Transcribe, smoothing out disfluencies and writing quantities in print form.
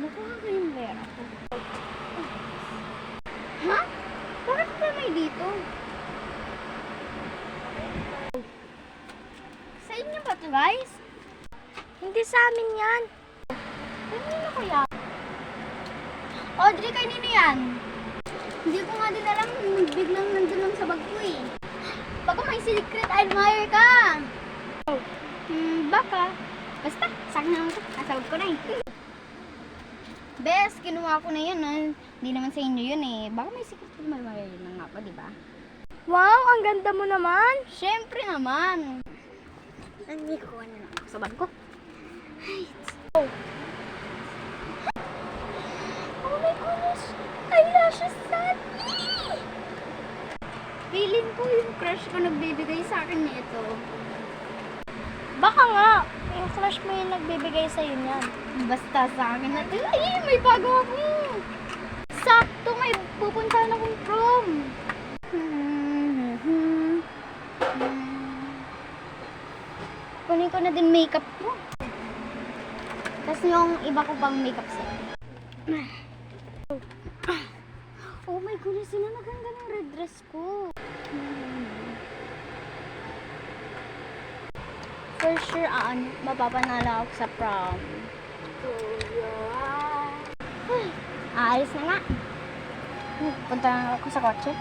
nakuha ko yung pera ko. Ha? Bakit ka may dito? Sa inyo ba ito, guys? Hindi sa amin yan. Kanino kaya? Audrey, kanino yan? Hindi ko nga din alam. Biglang nandun lang sa bag ko eh. Baka may secret admirer ka. Baka. Basta, sa akin naman ito. Nasa bag ko na eh. Bes, kinuha ko na yun. Hindi naman sa inyo yun eh. Baka may secret admirer na nga pa, di ba? Wow, ang ganda mo naman. Siyempre naman. Hindi ko na lang ako sa bag ko. Ay, oh. Oh my goodness! Eyelashes set! Feeling ko yung crush ko nagbibigay sa akin nito. Baka nga, yung crush mo yung nagbibigay sa'yo niyan. Basta sa akin na ito. Ay, may bago ako! Sakto, may pupuntahan akong prom. Kunin ko na din makeup ko. Tapos yung iba ko pang makeup set. Oh my goodness, sino naganda ng red dress ko? For sure, mapapanala ako sa prom. Ay, aalis na nga. Punta na ako sa kotse.